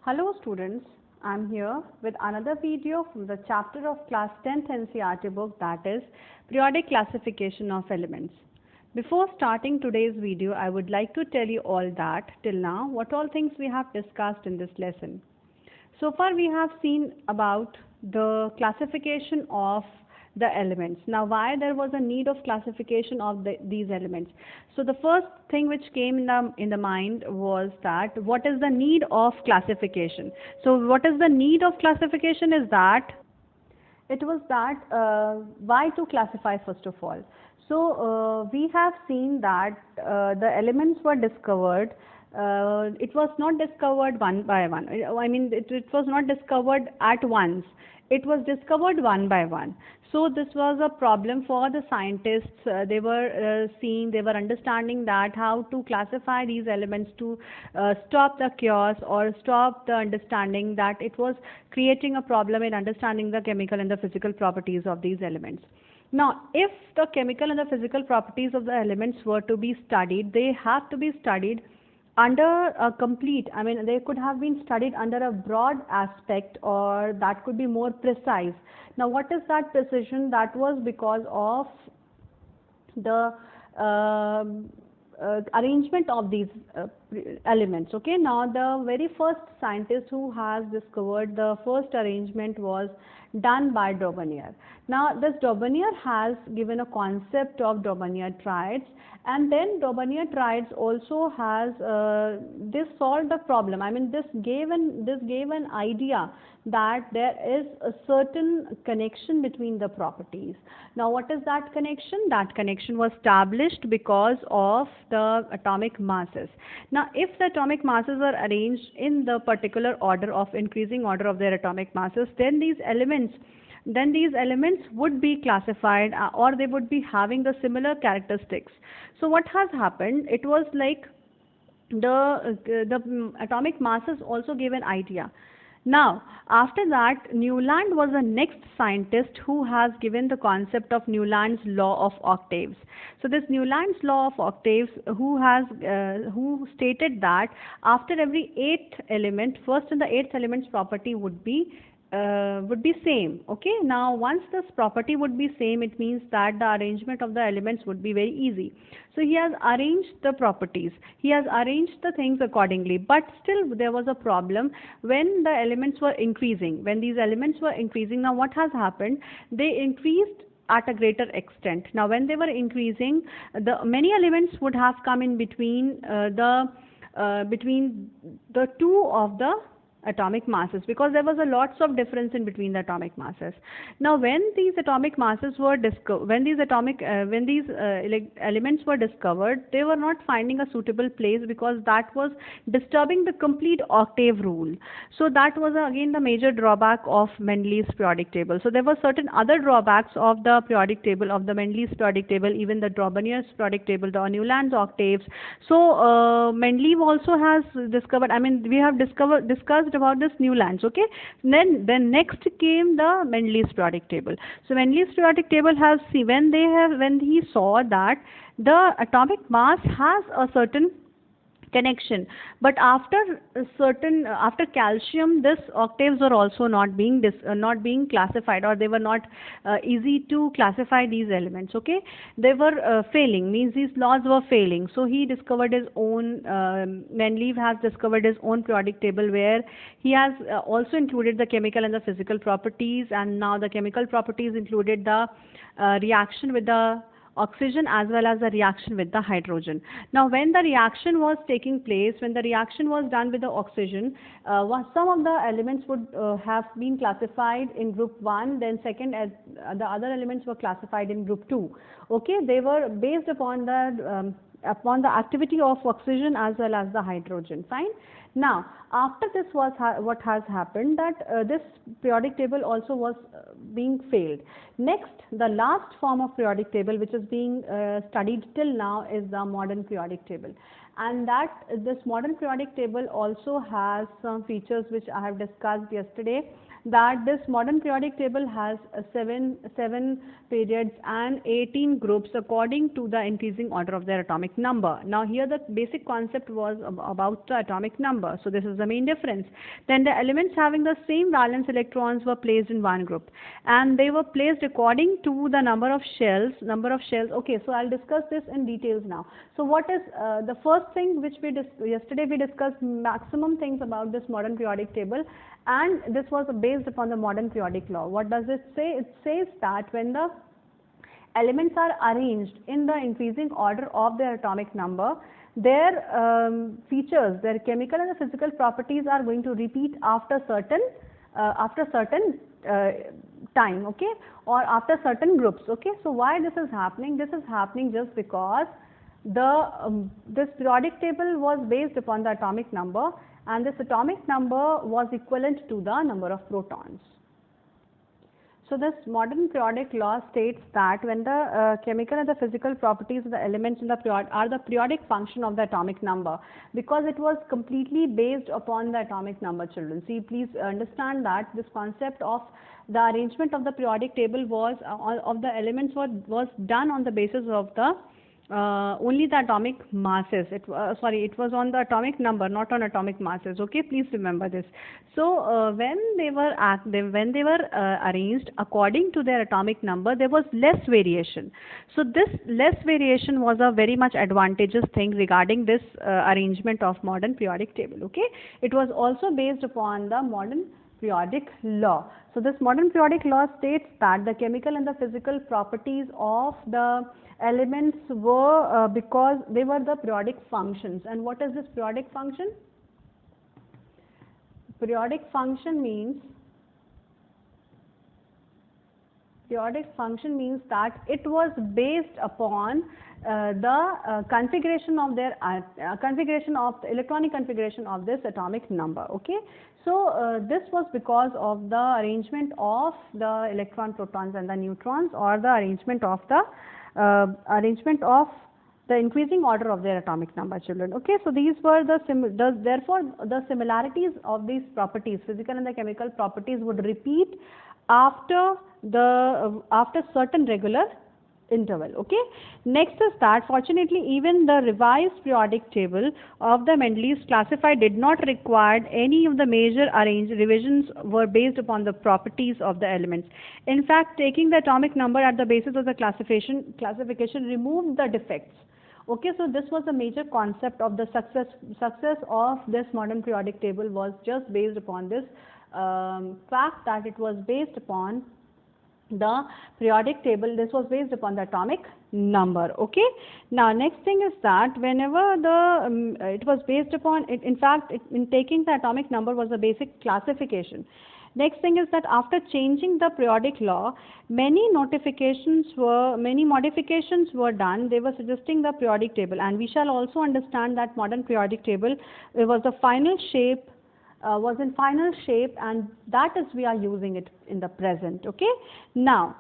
Hello students, I am here with another video from the chapter of class 10th NCERT book, that is Periodic Classification of Elements. Before starting today's video, I would like to tell you all that till now what all things we have discussed in this lesson. So far we have seen about the classification of the elements. Now why there was a need of classification of these elements? So the first thing which came in the mind was that what is the need of classification? So what is the need of classification is that it was that why to classify first of all. So we have seen that the elements were discovered. It was not discovered one by one. I mean, it was not discovered at once. It was discovered one by one. So this was a problem for the scientists. They were they were understanding that how to classify these elements to stop the chaos or stop the understanding that it was creating a problem in understanding the chemical and the physical properties of these elements. Now, if the chemical and the physical properties of the elements were to be studied, they have to be studied under a complete, I mean, they could have been studied under a broad aspect, or that could be more precise. Now, what is that precision? That was because of the arrangement of these elements. Okay, now the very first scientist who has discovered the first arrangement was done by Daubonnier. Now this Daubonnier has given a concept of Daubonnier triads, and then Daubonnier triads also has this solved the problem. I mean, this gave an idea that there is a certain connection between the properties. Now what is that connection? That connection was established because of the atomic masses. Now if the atomic masses are arranged in the particular order of increasing order of their atomic masses, then these elements would be classified or they would be having the similar characteristics. So what has happened? It was like the atomic masses also gave an idea. Now, after that, Newland was the next scientist who has given the concept of Newland's law of octaves. So this Newland's law of octaves, who stated that after every eighth element, first and the eighth element's property would be same. Okay, now once this property would be same, it means that the arrangement of the elements would be very easy. So he has arranged the properties, he has arranged the things accordingly, but still there was a problem when the elements were increasing. When these elements were increasing, now what has happened? They increased at a greater extent. Now when they were increasing, the many elements would have come in between between the two of the atomic masses, because there was a lots of difference in between the atomic masses. Now when these atomic masses were when these elements were discovered, they were not finding a suitable place because that was disturbing the complete octave rule. So that was again the major drawback of Mendeley's periodic table. So there were certain other drawbacks of the periodic table, of the Mendeley's periodic table, even the Daubonnier's periodic table, the Newland's octaves. So Mendeley also has discovered, I mean, we have discussed about this Newland's. Okay, then next came the Mendeley's periodic table. So Mendeley's periodic table has when he saw that the atomic mass has a certain connection, but after calcium, this octaves were also not being classified, or they were not easy to classify these elements. Okay, they were failing, means these laws were failing. So he discovered his own, Mendeley has discovered his own periodic table, where he has also included the chemical and the physical properties, and now the chemical properties included the reaction with the oxygen as well as the reaction with the hydrogen. Now when the reaction was taking place, when the reaction was done with the oxygen, some of the elements would have been classified in group 1, then second, as the other elements were classified in group 2. Okay, they were based upon the activity of oxygen as well as the hydrogen. Fine. Now after this was what has happened, that this periodic table also was being failed. Next, the last form of periodic table which is being studied till now is the modern periodic table. and that this modern periodic table also has some features which I have discussed yesterday, that this modern periodic table has seven periods and 18 groups according to the increasing order of their atomic number. Now here the basic concept was about the atomic number, so this is the main difference. Then the elements having the same valence electrons were placed in one group, and they were placed according to the number of shells. Okay, so I'll discuss this in details now. So what is the first thing which yesterday we discussed maximum things about this modern periodic table, and this was based upon the modern periodic law. What does it say? It says that when the elements are arranged in the increasing order of their atomic number, their features, their chemical and the physical properties are going to repeat after certain time, okay, or after certain groups, okay. So why this is happening? This is happening just because this periodic table was based upon the atomic number, and this atomic number was equivalent to the number of protons. So this modern periodic law states that when the chemical and the physical properties of the elements in the period are the periodic function of the atomic number, because it was completely based upon the atomic number, children. See, please understand that this concept of the arrangement of the periodic table was of the elements was done on the basis of the only the atomic masses. It was on the atomic number, not on atomic masses. Okay, please remember this. So when they were arranged according to their atomic number, there was less variation. So this less variation was a very much advantageous thing regarding this arrangement of modern periodic table. Okay, it was also based upon the modern periodic law. So this modern periodic law states that the chemical and the physical properties of the elements were because they were the periodic functions. And what is this periodic function? Periodic function means that it was based upon the configuration of their electronic configuration of this atomic number. Okay, so this was because of the arrangement of the electron, protons and the neutrons, or the arrangement of the increasing order of their atomic number, children. Okay, so these were therefore the similarities of these properties, physical and the chemical properties, would repeat after certain regular interval. Okay, next is that fortunately even the revised periodic table of the Mendeleev's classified did not require any of the major revisions were based upon the properties of the elements. In fact, taking the atomic number at the basis of the classification removed the defects. Okay, so this was a major concept of the success of this modern periodic table, was just based upon this fact that it was based upon the periodic table. This was based upon the atomic number. Okay, now next thing is that whenever it was based upon it, in fact in taking the atomic number was a basic classification. Next thing is that after changing the periodic law, many modifications were done. They were suggesting the periodic table, and we shall also understand that modern periodic table was the final shape, and that is we are using it in the present. Okay, now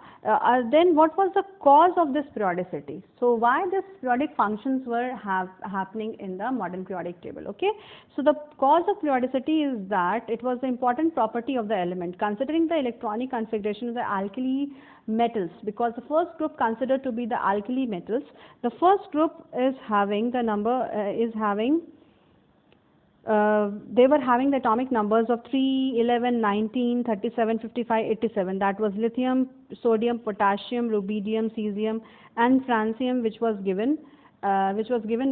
then what was the cause of this periodicity? So why this periodic functions were happening in the modern periodic table? Okay, so the cause of periodicity is that it was the important property of the element, considering the electronic configuration of the alkali metals, because the first group considered to be the alkali metals, the first group is having the number they were having the atomic numbers of 3, 11, 19, 37, 55, 87. That was lithium, sodium, potassium, rubidium, cesium and francium, which was given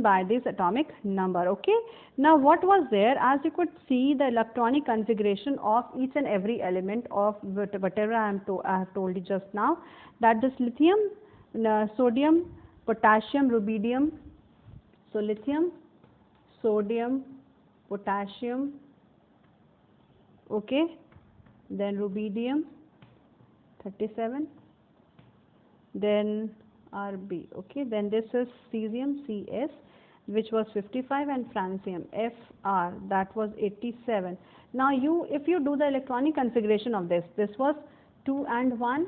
by this atomic number. Okay, now what was there? As you could see, the electronic configuration of each and every element of whatever I have told you just now, that this lithium, sodium, potassium, rubidium, so lithium, sodium, potassium, okay, then rubidium 37, then Rb, okay, then this is cesium, Cs, which was 55, and francium, Fr, that was 87. Now if you do the electronic configuration of this was 2 and 1,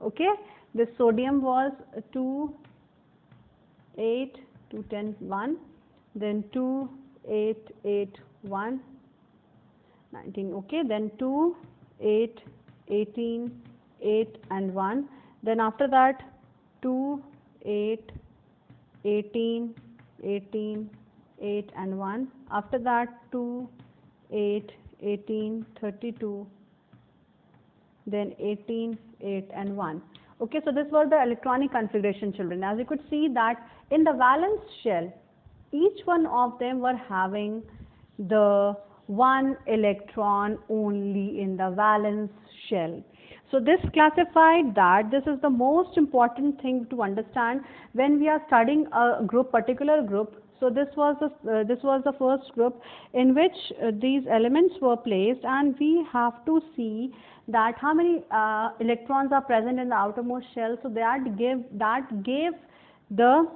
okay, this sodium was 2, 8, 2, 10, 1, then 2, 8, 8, 1, 19, okay, then 2, 8, 18, 8 and 1, then after that 2, 8, 18, 18, 8 and 1, after that 2, 8, 18, 32, then 18, 8 and 1. Okay, so this was the electronic configuration, children. As you could see that in the valence shell, each one of them were having the one electron only in the valence shell. So this classified that this is the most important thing to understand when we are studying a group, particular group. So this was the first group in which these elements were placed, and we have to see that how many electrons are present in the outermost shell. So that gave the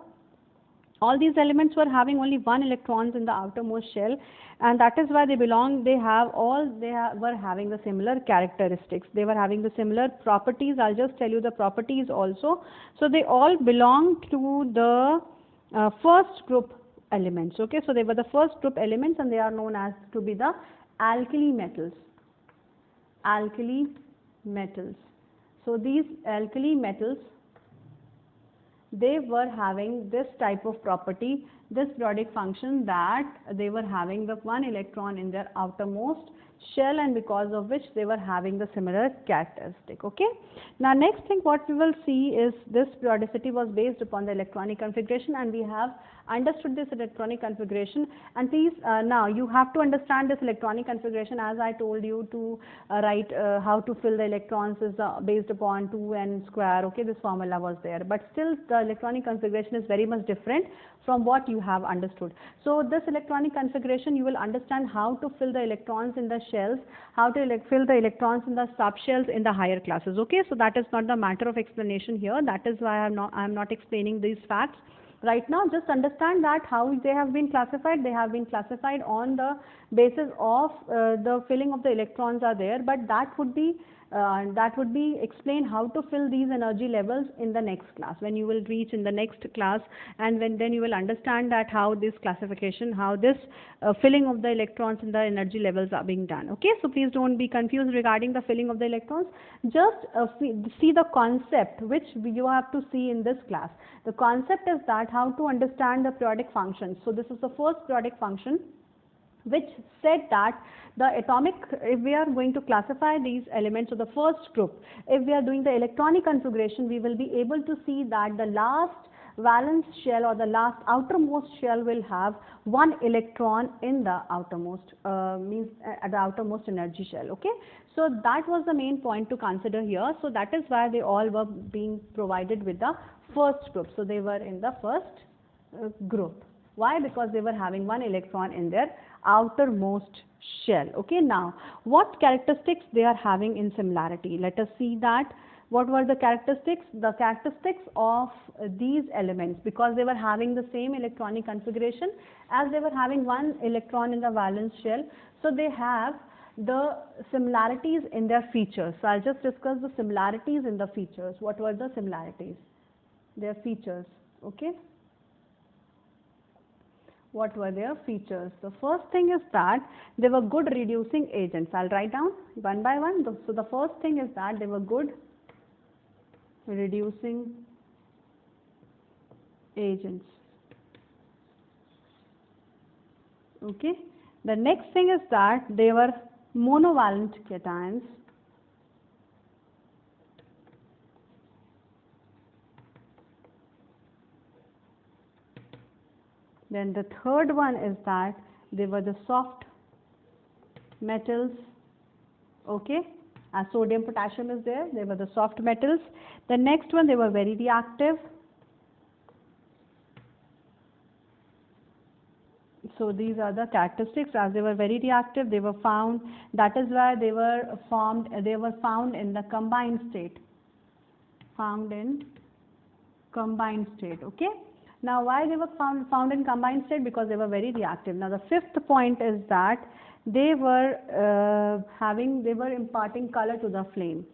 all these elements were having only one electrons in the outermost shell, and that is why they were having the similar characteristics. They were having the similar properties. I'll just tell you the properties also. So they all belong to the first group elements. Okay, so they were the first group elements, and they are known as to be the alkali metals. Alkali metals. So these alkali metals, they were having this type of property, this periodic function, that they were having the one electron in their outermost shell, and because of which they were having the similar characteristic. Okay. Now next thing what we will see is this periodicity was based upon the electronic configuration, and we have understood this electronic configuration. And please now you have to understand this electronic configuration. As I told you to write how to fill the electrons is based upon 2n square. Okay, this formula was there, but still the electronic configuration is very much different from what you have understood. So this electronic configuration, you will understand how to fill the electrons in the shells, how to fill the electrons in the subshells in the higher classes. Okay, so that is not the matter of explanation here. That is why I am not explaining these facts right now. Just understand that how they have been classified. They have been classified on the basis of the filling of the electrons are there, but that would be explained how to fill these energy levels in the next class, when you will reach in the next class, and then you will understand that how this classification, how this filling of the electrons in the energy levels are being done. Okay, so please don't be confused regarding the filling of the electrons. Just see the concept which you have to see in this class. The concept is that how to understand the periodic functions. So this is the first periodic function, which said that the atomic, if we are going to classify these elements of the first group, if we are doing the electronic configuration, we will be able to see that the last valence shell or the last outermost shell will have one electron in the outermost the outermost energy shell. Okay, so that was the main point to consider here. So that is why they all were being provided with the first group. So they were in the first group. Why? Because they were having one electron in their outermost shell. Okay, now what characteristics they are having in similarity? Let us see that. What were the characteristics? The characteristics of these elements, because they were having the same electronic configuration, as they were having one electron in the valence shell, so they have the similarities in their features. So I'll just discuss the similarities in the features. What were the similarities? Their features. Okay, what were their features? The first thing is that they were good reducing agents. I'll write down one by one. So the first thing is that they were good reducing agents. Okay, the next thing is that they were monovalent cations. Then the third one is that they were the soft metals. Okay, as sodium potassium is there, they were the soft metals. The next one, they were very reactive. So these are the characteristics. As they were very reactive, they were found, that is why they were found in the combined state. Found in combined state. Okay, now why they were found in combined state? Because they were very reactive. Now the fifth point is that they were imparting color to the flame.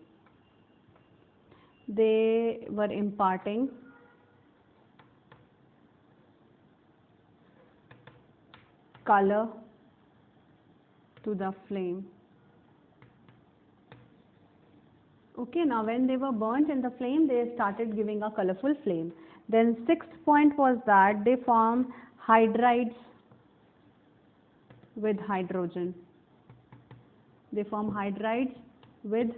They were imparting color to the flame. Okay, now when they were burnt in the flame, they started giving a colorful flame. Then sixth point was that they form hydrides with hydrogen. They form hydrides with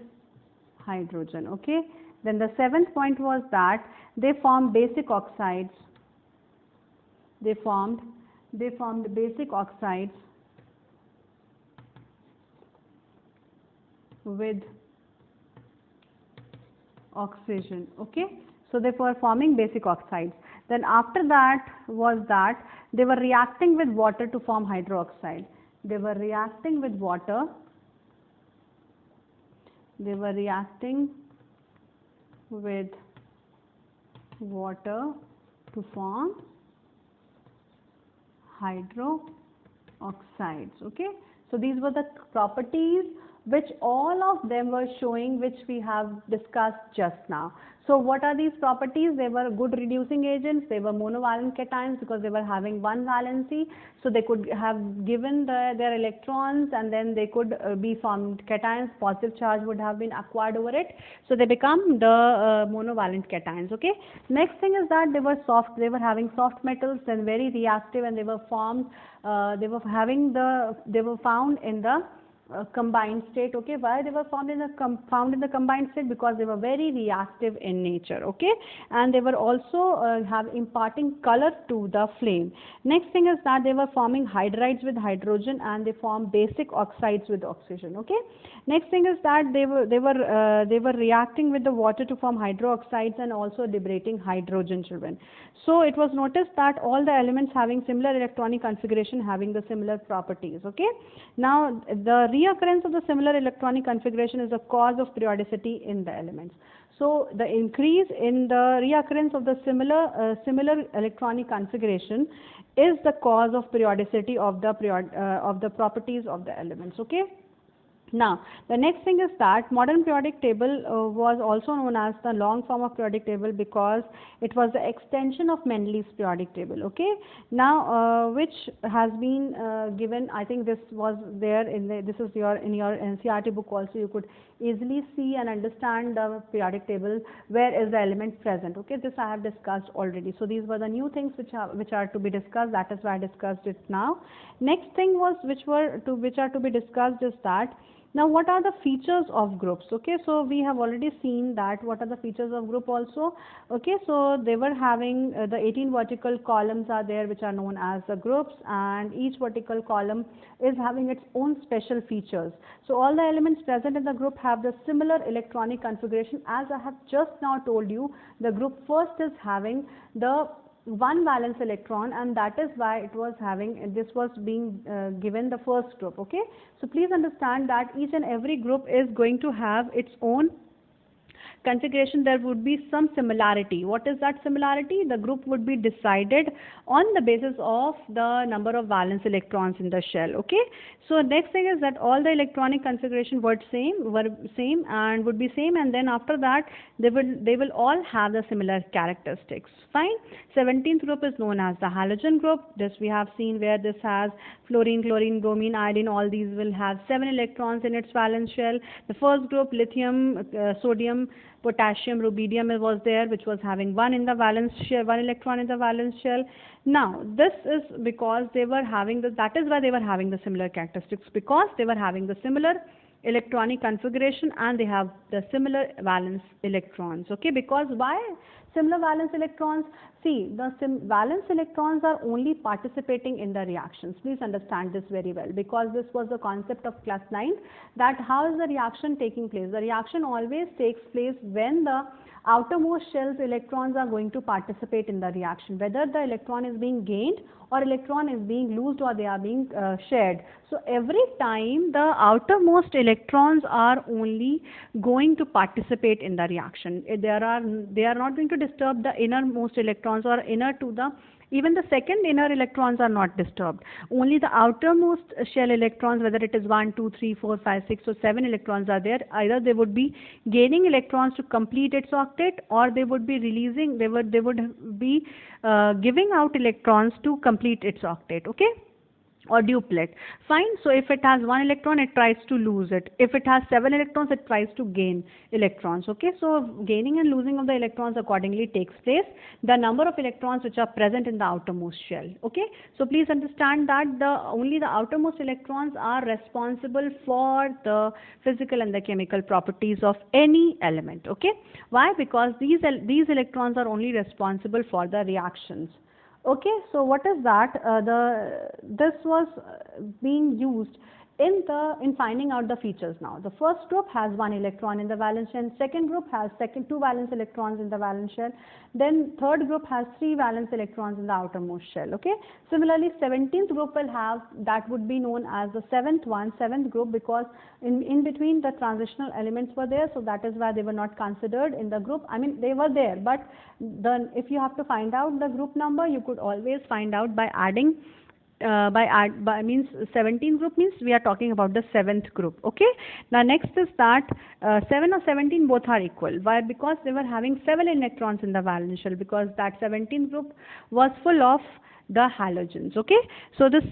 hydrogen. Okay. Then the seventh point was that they form basic oxides. They formed basic oxides with oxygen. Okay. So they were forming basic oxides. Then after that was that they were reacting with water to form hydroxide. They were reacting with water. They were reacting with water to form hydroxides. Okay. So these were the properties which all of them were showing, which we have discussed just now. So what are these properties? They were good reducing agents. They were monovalent cations because they were having one valency. So they could have given their electrons, and then they could be formed cations. Positive charge would have been acquired over it. So they become the monovalent cations. Okay. Next thing is that they were soft. They were having soft metals, then very reactive, and they were formed. They were found in the combined state. Okay. Why they were found in the combined state? Because they were very reactive in nature. Okay. And they were also imparting color to the flame. Next thing is that they were forming hydrides with hydrogen, and they form basic oxides with oxygen. Okay. Next thing is that they were reacting with the water to form hydroxides and also liberating hydrogen, children. So it was noticed that all the elements having similar electronic configuration, having the similar properties. Okay. Now the reoccurrence of the similar electronic configuration is a cause of periodicity in the elements. So the increase in the reoccurrence of the similar electronic configuration is the cause of periodicity of the properties of the elements. Okay. Now, the next thing is that modern periodic table was also known as the long form of periodic table because it was the extension of Mendeley's periodic table. Okay. Now, which has been given. I think this was there in this is in your NCERT book also. You could easily see and understand the periodic table. Where is the element present? Okay. This I have discussed already. So these were the new things which are to be discussed. That is why I discussed it now. Next thing was which are to be discussed is that. Now, what are the features of groups? Okay, so we have already seen that what are the features of group also. Okay, so they were having the 18 vertical columns are there, which are known as the groups, and each vertical column is having its own special features. So all the elements present in the group have the similar electronic configuration. As I have just now told you, the group first is having the one valence electron, and that is why it was having, this was being given the first group. Okay, so please understand that each and every group is going to have its own configuration. There would be some similarity. What is that similarity? The group would be decided on the basis of the number of valence electrons in the shell. Okay, so next thing is that all the electronic configuration were same and would be same, and then after that they will all have the similar characteristics. Fine. 17th group is known as the halogen group. This we have seen, where this has fluorine, chlorine, bromine, iodine. All these will have 7 electrons in its valence shell. The first group, lithium, sodium, potassium, rubidium was there, which was having one electron in the valence shell. Now this is because they were having that is why they were having the similar characteristics, because they were having the similar electronic configuration and they have the similar valence electrons. Okay, because why similar valence electrons? See, the valence electrons are only participating in the reactions. Please understand this very well, because this was the concept of class 9, that how is the reaction taking place. The reaction always takes place when the outermost shell's electrons are going to participate in the reaction, whether the electron is being gained or electron is being loosed or they are being shared. So every time the outermost electrons are only going to participate in the reaction. They are not going to disturb the innermost electrons or inner to the, even the second inner electrons are not disturbed. Only the outermost shell electrons, whether it is 1, 2, 3, 4, 5, 6 or 7 electrons are there. Either they would be gaining electrons to complete its octet, or they would be releasing, they would be giving out electrons to complete its octet. Okay. or duplet. Fine. So if it has one electron, it tries to lose it. If it has 7 electrons, it tries to gain electrons. Okay. So gaining and losing of the electrons accordingly takes place. The number of electrons which are present in the outermost shell. Okay. So please understand that only the outermost electrons are responsible for the physical and the chemical properties of any element. Okay. Why? Because these electrons are only responsible for the reactions. Okay, so what is that? This was being used in finding out the features now. The first group has 1 electron in the valence shell, second group has two valence electrons in the valence shell, then third group has 3 valence electrons in the outermost shell. Okay. Similarly, 17th group will have, that would be known as the seventh group, because in between the transitional elements were there, so that is why they were not considered in the group. I mean, they were there, but then if you have to find out the group number, you could always find out by adding means 17 group means we are talking about the 7th group. Okay. Now next is that 7 or 17 both are equal. Why? Because they were having 7 electrons in the valence shell, because that 17th group was full of the halogens. Okay. So this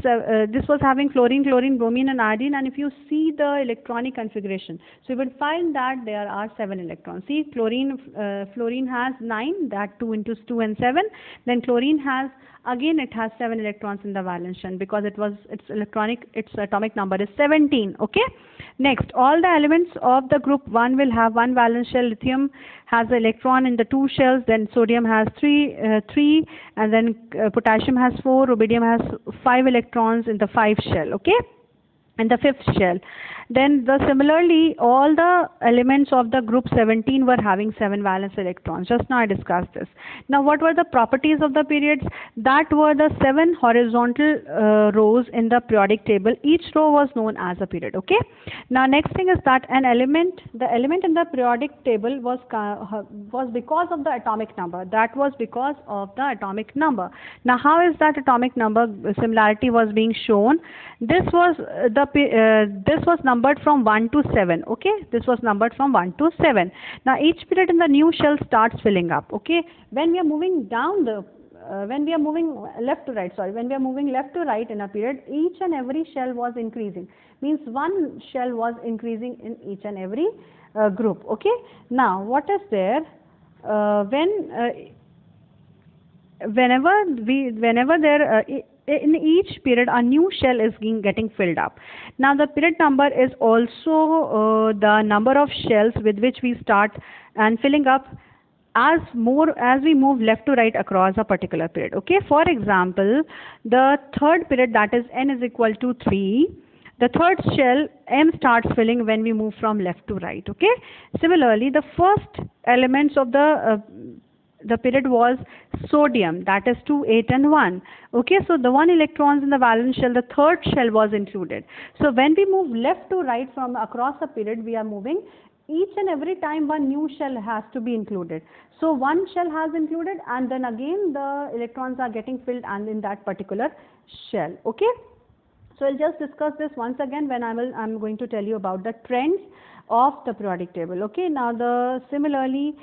was having fluorine, bromine and iodine, and if you see the electronic configuration, so you will find that there are 7 electrons. See, fluorine has 9, that 2 into 2 and 7. Then chlorine has, again it has 7 electrons in the valence shell, because its atomic number is 17. Okay. Next, all the elements of the group 1 will have 1 valence shell. Lithium has an electron in the 2 shells, then sodium has 3, and then potassium has 4, rubidium has 5 electrons in the 5 shell. Okay. In the 5th shell. Then similarly, all the elements of the group 17 were having 7 valence electrons. Just now I discussed this. Now what were the properties of the periods? That were the 7 horizontal rows in the periodic table. Each row was known as a period. Okay. Now next thing is that the element in the periodic table was because of the atomic number. That was because of the atomic number. Now how is that atomic number similarity was being shown? This was numbered from 1 to 7. Okay. This was numbered from 1 to 7. Now each period in the new shell starts filling up. Okay. When we are moving when we are moving left to right in a period, each and every shell was increasing. Means one shell was increasing in each and every group. Okay. Now what is there? Whenever there in each period a new shell is getting filled up. Now the period number is also the number of shells with which we start and filling up as we move left to right across a particular period. Okay. For example, the third period, that is n is equal to 3. The third shell m starts filling when we move from left to right. Okay. Similarly, the first elements of the period was sodium, that is 2, 8 and 1. Okay, so the 1 electrons in the valence shell, the third shell was included. So when we move left to right from across a period, we are moving, each and every time one new shell has to be included. So one shell has included, and then again the electrons are getting filled and in that particular shell. Okay. So I'll just discuss this once again when I'm going to tell you about the trends of the periodic table. Okay. Now similarly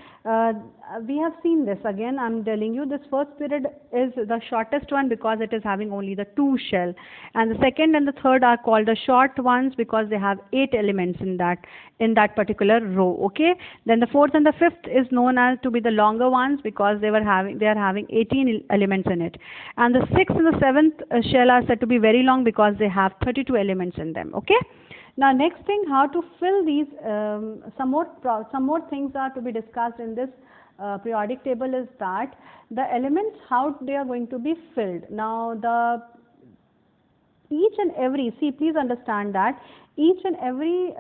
we have seen this again. I'm telling you this first period is the shortest one because it is having only the 2 shell, and the second and the third are called the short ones because they have 8 elements in that particular row. Okay. Then the fourth and the fifth is known as to be the longer ones because they are having 18 elements in it, and the sixth and the seventh shell are said to be very long because they have 32 elements in them. Okay. Now next thing, how to fill these, some more things are to be discussed in this periodic table is that the elements, how they are going to be filled. Now each and every, please understand that each and every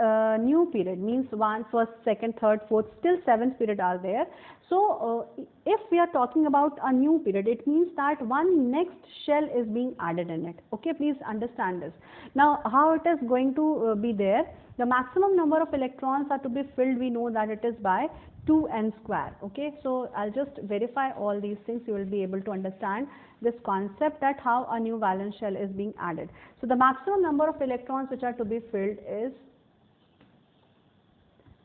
new period means 1, 1st, 2nd, 3rd, 4th, still 7th period are there. So if we are talking about a new period, it means that one next shell is being added in it. Okay, please understand this. Now how it is going to be there? The maximum number of electrons are to be filled, we know that it is by 2n square. Okay, so I'll just verify all these things. You will be able to understand this concept that how a new valence shell is being added. So the maximum number of electrons which are to be filled is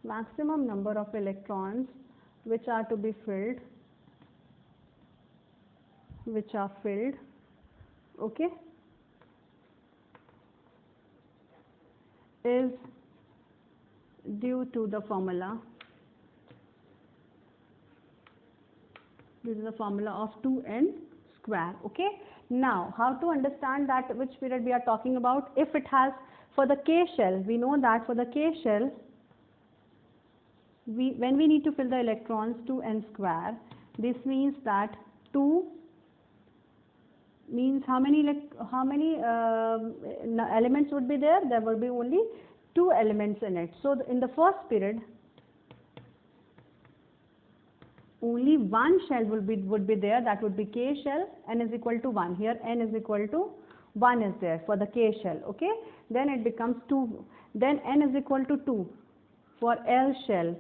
maximum number of electrons which are to be filled, okay. is due to the formula of 2n square. Okay, now how to understand that which period we are talking about? If it has, for the K shell, we know that for the K shell, when we need to fill the electrons 2n square, this means that 2 means how many elements would be there? There will be only 2 elements in it. So in the first period, only one shell would be there, that would be K shell, n is equal to 1. Here n is equal to 1 is there for the K shell. Okay, then it becomes 2, then n is equal to 2 for L shell.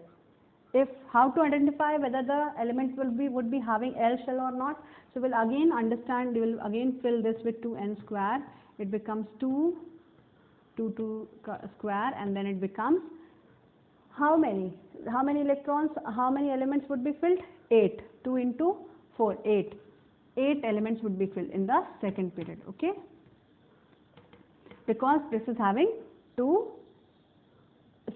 If how to identify whether the element would be having L shell or not? So we'll again understand, we will again fill this with 2n square. It becomes 2 square, and then it becomes how many electrons, how many elements would be filled? 8. 2 into 4, 8. 8 elements would be filled in the second period. Okay, because this is having 2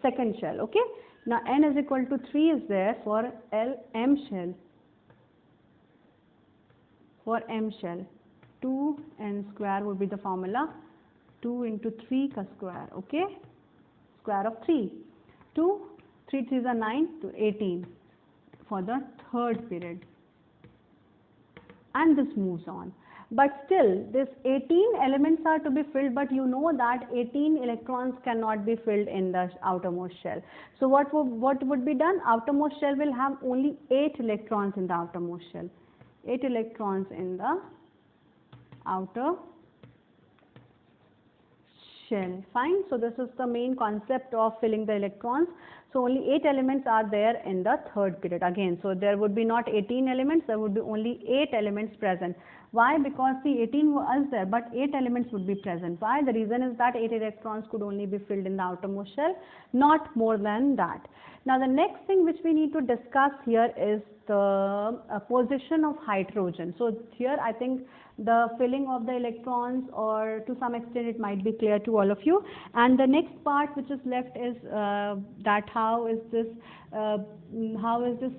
second shell. Okay, now n is equal to 3 is there for M shell. For M shell, 2n square would be the formula, 2 into 3 ka square. Okay, square of 3. 2, 3 3s are 9 to 18 for the third period, and this moves on. But still this 18 elements are to be filled, but you know that 18 electrons cannot be filled in the outermost shell. So what would be done? Outermost shell will have only 8 electrons in the outermost shell. 8 electrons in the outer shell. Fine. So this is the main concept of filling the electrons. So only 8 elements are there in the third period again. So there would be not 18 elements, there would be only 8 elements present. Why? Because the 18 was there, but 8 elements would be present. Why? The reason is that 8 electrons could only be filled in the outermost shell, not more than that. Now the next thing which we need to discuss here is the position of hydrogen. So here I think the filling of the electrons, or to some extent it might be clear to all of you, and the next part which is left is that how is this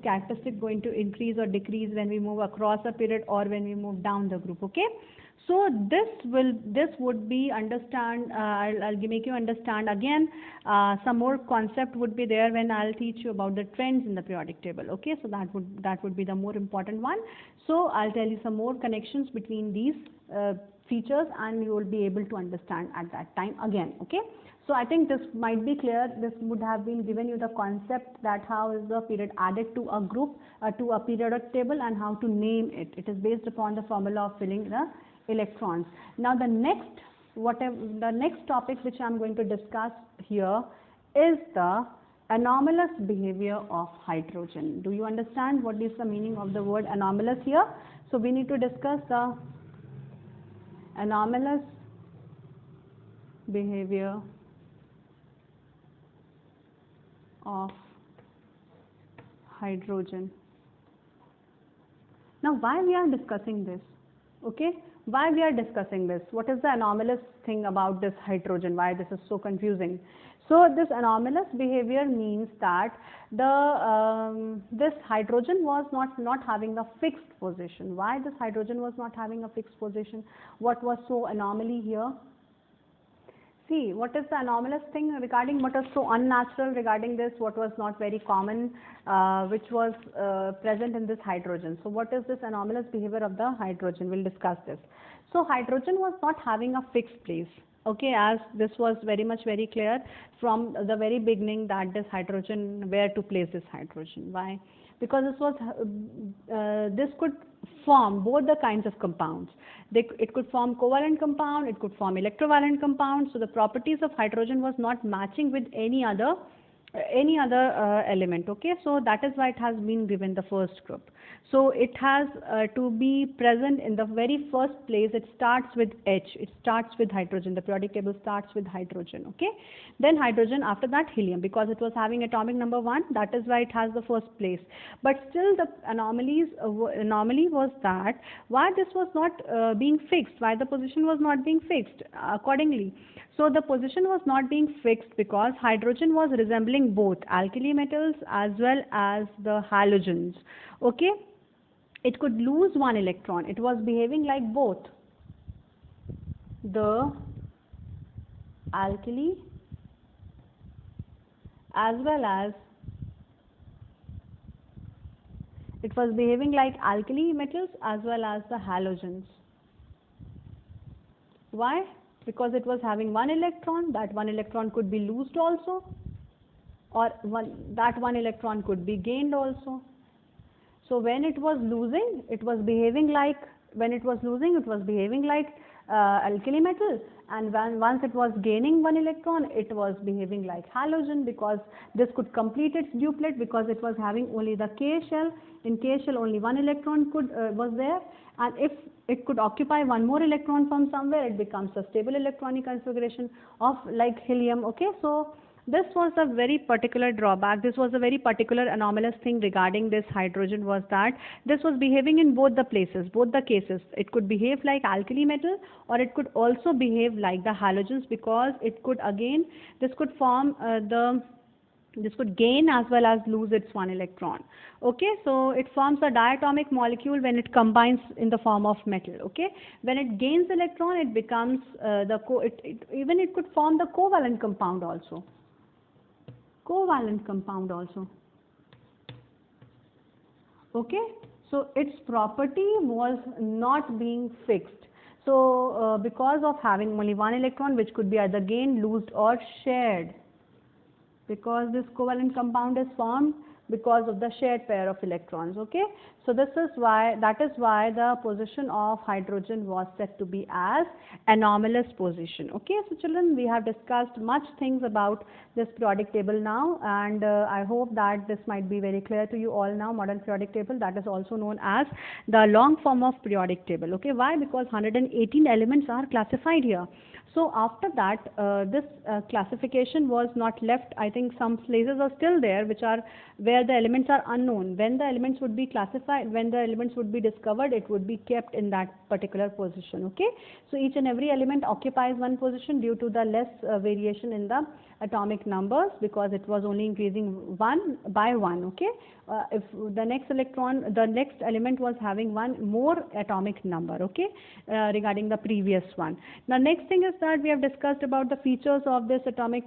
characteristic going to increase or decrease when we move across a period or when we move down the group. Okay, so this would be understand, I'll make you understand again. Some more concept would be there when I'll teach you about the trends in the periodic table. Okay, so that would be the more important one. So I'll tell you some more connections between these features, and you will be able to understand at that time again. Okay, so I think this might be clear. This would have been given you the concept that how is the period added to a group, to a periodic table, and how to name it. It is based upon the formula of filling the electrons. Now the next topic which I am going to discuss here is the anomalous behavior of hydrogen. Do you understand what is the meaning of the word anomalous here? So we need to discuss the anomalous behavior of hydrogen. Now why we are discussing this? Okay, why we are discussing this? What is the anomalous thing about this hydrogen? Why this is so confusing? So this anomalous behavior means that this hydrogen was not having a fixed position. Why this hydrogen was not having a fixed position? What was so anomaly here? See, what is the anomalous thing regarding, what was so unnatural regarding this, what was not very common, which was present in this hydrogen. So what is this anomalous behavior of the hydrogen? We'll discuss this. So hydrogen was not having a fixed place. Okay, as this was very clear from the very beginning that this hydrogen, where to place this hydrogen. Why? Because this could form both the kinds of compounds. It could form covalent compound, it could form electrovalent compound. So the properties of hydrogen was not matching with any other any other element. Okay, so that is why it has been given the first group. So it has to be present in the very first place. It starts with H, it starts with hydrogen. The periodic table starts with hydrogen. Okay, then hydrogen, after that helium, because it was having atomic number 1, that is why it has the first place. But still the anomaly was that why this was not being fixed, why the position was not being fixed accordingly. So the position was not being fixed because hydrogen was resembling both alkali metals as well as the halogens. Okay, it could lose one electron. It was behaving like both the alkali as well as it was behaving like alkali metals as well as the halogens. Why? Because it was having one electron. That one electron could be loosed also, or that one electron could be gained also. So when it was losing, it was behaving like alkali metal, and once it was gaining one electron, it was behaving like halogen, because this could complete its duplet, because it was having only the K shell. In K shell only one electron was there, and if it could occupy one more electron from somewhere, it becomes a stable electronic configuration of like helium. Okay, so this was a very particular drawback. This was a very particular anomalous thing regarding this hydrogen, was that this was behaving in both the places, both the cases. It could behave like alkali metal, or it could also behave like the halogens, because it could again, this could form this could gain as well as lose its one electron. Okay, so it forms a diatomic molecule when it combines in the form of metal. Okay, when it gains electron, it becomes even it could form the covalent compound also. Okay, so its property was not being fixed. So because of having only one electron, which could be either gained, loosed or shared, because this covalent compound is formed because of the shared pair of electrons. Okay, so that is why the position of hydrogen was said to be as anomalous position. Okay, so children, we have discussed much things about this periodic table now, and I hope that this might be very clear to you all now. Modern periodic table, that is also known as the long form of periodic table. Okay, why? Because 118 elements are classified here. So after that, this classification was not left. I think some places are still there, which are where the elements are unknown. When the elements would be classified, when the elements would be discovered, it would be kept in that particular position. Okay, so each and every element occupies one position due to the less variation in the atomic numbers, because it was only increasing one by one. Okay, if the next element was having one more atomic number. Okay, regarding the previous one. Now next thing is that we have discussed about the features of this atomic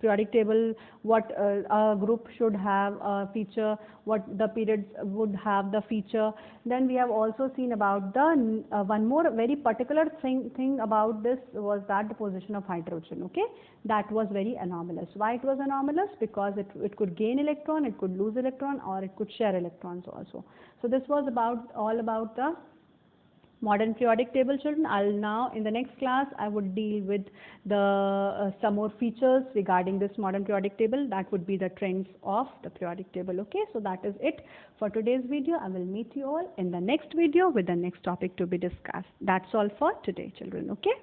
periodic table, what a group should have a feature, what the periods would have the feature. Then we have also seen about the one more very particular thing about this was that the position of hydrogen. Okay, that was very anomalous. Why it was anomalous? Because it could gain electron, it could lose electron, or it could share electrons also. So this was all about the modern periodic table, children. I'll now, in the next class, I would deal with the some more features regarding this modern periodic table. That would be the trends of the periodic table. Okay, so that is it for today's video. I will meet you all in the next video with the next topic to be discussed. That's all for today, children. Okay.